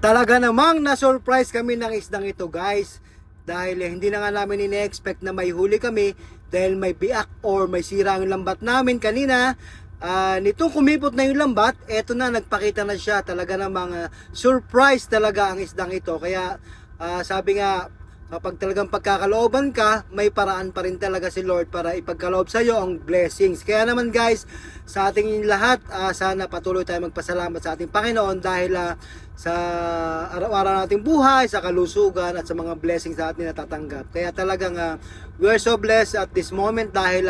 Talaga namang na-surprise kami ng isdang ito, guys. Dahil hindi na nga namin ine-expect na may huli kami dahil may biak or may sira ang lambat namin kanina. Nitong kumipot na yung lambat, eto na, nagpakita na siya. Talaga namang surprise talaga ang isdang ito. Kaya sabi nga, kapag talagang pagkakalooban ka, may paraan pa rin talaga si Lord para ipagkaloob sa iyo ang blessings. Kaya naman guys, sa ating lahat, sana patuloy tayo magpasalamat sa ating Panginoon dahil sa araw-araw nating buhay, sa kalusugan at sa mga blessings na ating natatanggap. Kaya talagang we are so blessed at this moment dahil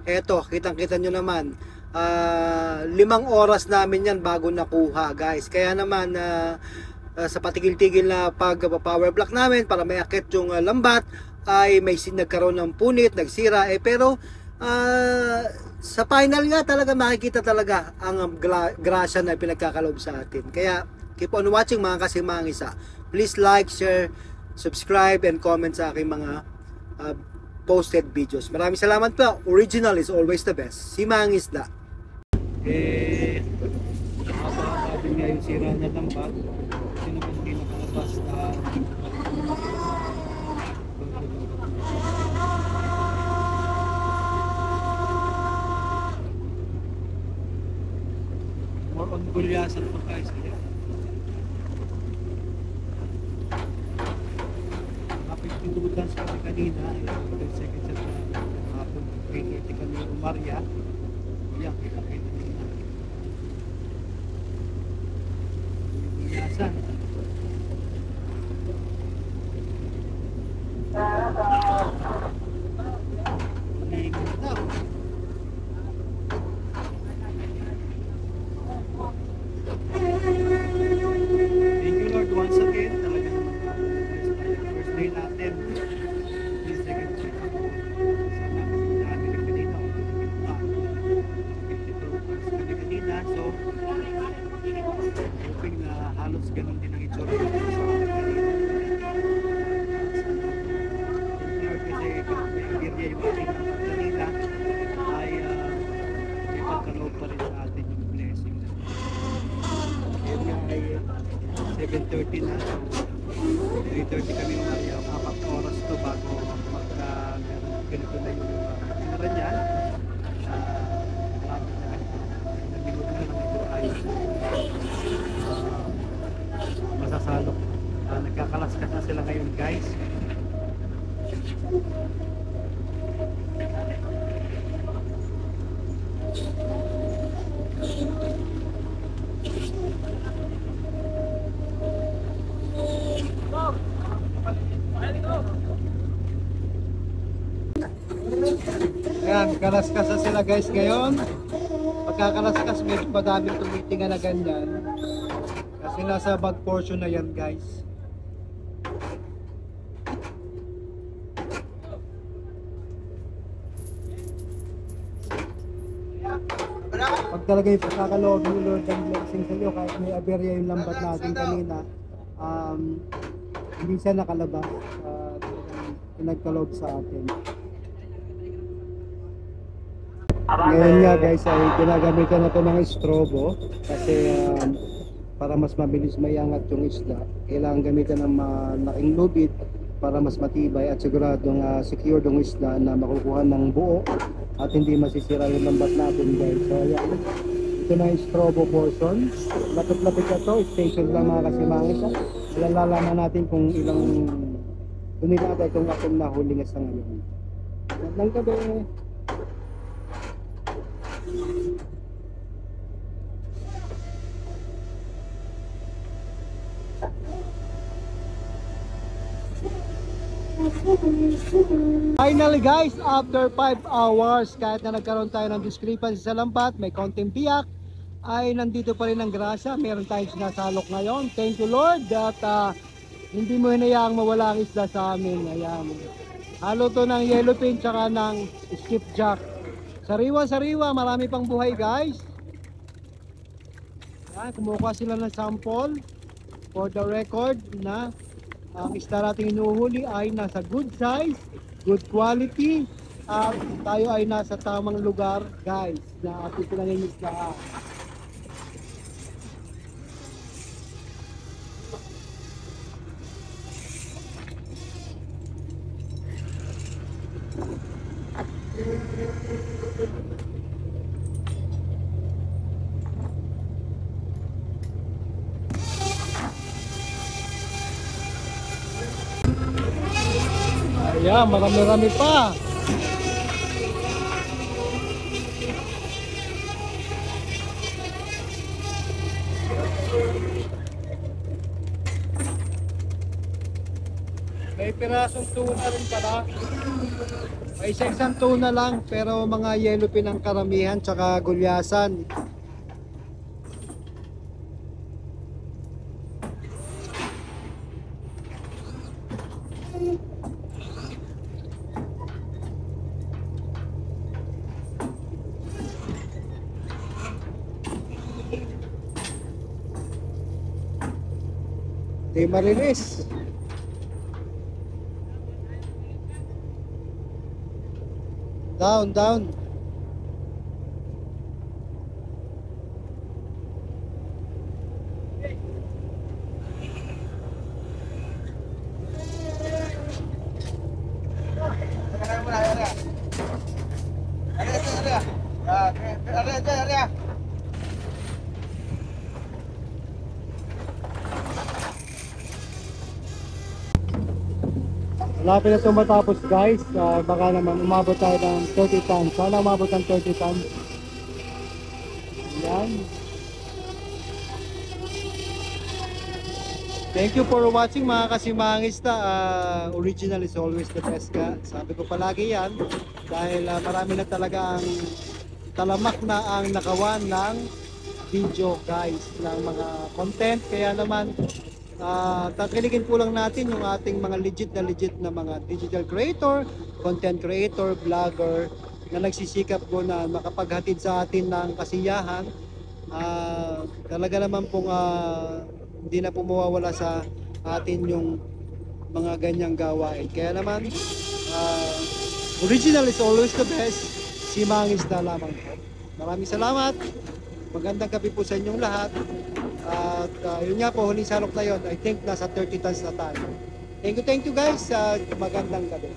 eto, kitang-kita nyo naman, 5 oras namin yan bago nakuha guys. Kaya naman sa patigil-tigil na pag-power block namin para may akit yung lambat ay may nagkaroon ng punit, nagsira pero sa final nga talaga makikita talaga ang grasya na pinagkakaloob sa atin. Kaya keep on watching mga kasimangisa. Please like, share, subscribe and comment sa aking mga posted videos. Maraming salamat po. Original is always the best. Simangisda. Nakapakabin nga yung sira na lambat. Sino ba hindi nakalabas na more on gulyasan pa guys. Kapag-titutan sa kami kanina, 10 seconds at hapon, 3:30 kami umarya. Yan, kita-kita nila. Gulyasan. Thank you Lord once again. Talaga naman first day natin. Please second check ako. Sana kasi dami rin kanina. Kanina. So hoping na halos ganun din ang itsura sa kanina. Kasi may area yung ating kanina ay may pagkaloob pa rin sa atin yung blessing. Area ay 7:30 na, so 3:30 kami umariya, 4 oras to bago ganito na yung sinara niya. Marami na minuto na lang ito ay masasalok. Nagkakalaskas na sila ngayon guys. Ayan, kalaskas na sila guys ngayon. Pagkakalaskas, medyo madaming tumitinga na ganyan. Kasi nasa bag portion na yan guys. Pag talaga yung pagkakaloob ni Lord ang blessing sa iyo, kahit may aberya yung lambat natin kanina, hindi siya nakalabas. Pinagkaloob sa atin. Ngayon nga guys ay ginagamitan na ito ng strobo kasi para mas mabilis maiangat yung isda, kailangan gamitan ng malaking lubid para mas matibay at siguradong secure yung isda na makukuha ng buo at hindi masisira yung lambat natin guys. So ayan, ito na yung strobo portion. Lapit-lapit na ito, station lang mga kasimangis. Alalaman natin kung ilang natin kung akong nahuli nga sa ngayon. Magandang gabi. Finally guys, after 5 hours, kahit na nagkaroon tayo ng discrepancy sa lambat, may konting biyak, ay nandito pa rin ang grasya. Meron tayong sinasalok ngayon. Thank you Lord that hindi mo hinayaang mawala ang isda sa amin. Ayan. Halo to ng yellowfin tsaka ng skipjack. Sariwa-sariwa, marami pang buhay guys. Ayan, kumukuha sila ng sample for the record na ang isda natin inuhuli ay nasa good size, good quality, at tayo ay nasa tamang lugar guys na ating pinangingisdaan. Yan, marami-rami pa. May pirasong tuna rin pala. May isang tuna lang, pero mga yellowfin ang karamihan, tsaka gulyasan. Di marilis. Down, down. Malapit na ito matapos guys. Baka naman umabot tayo ng 30 tons. Sana umabot ng 30 tons. Yan. Thank you for watching mga kasimangista. Original is always the best ka. Sabi ko palagi yan. Dahil marami na talaga ang talamak na ang nakawan ng video guys. Ng mga content. Kaya naman takiligin po lang natin yung ating mga legit na mga digital creator, content creator, vlogger na nagsisikap po na makapaghatid sa atin ng kasiyahan. Talaga naman pong hindi na po mawawala sa atin yung mga ganyang gawain. Kaya naman original is always the best. Simangis na lamang po. Maraming salamat. Magandang gabi po sa inyong lahat. At yun nga po, huling salok na yun. I think nasa 30 tons na tayo. Thank you guys. Magandang gabi.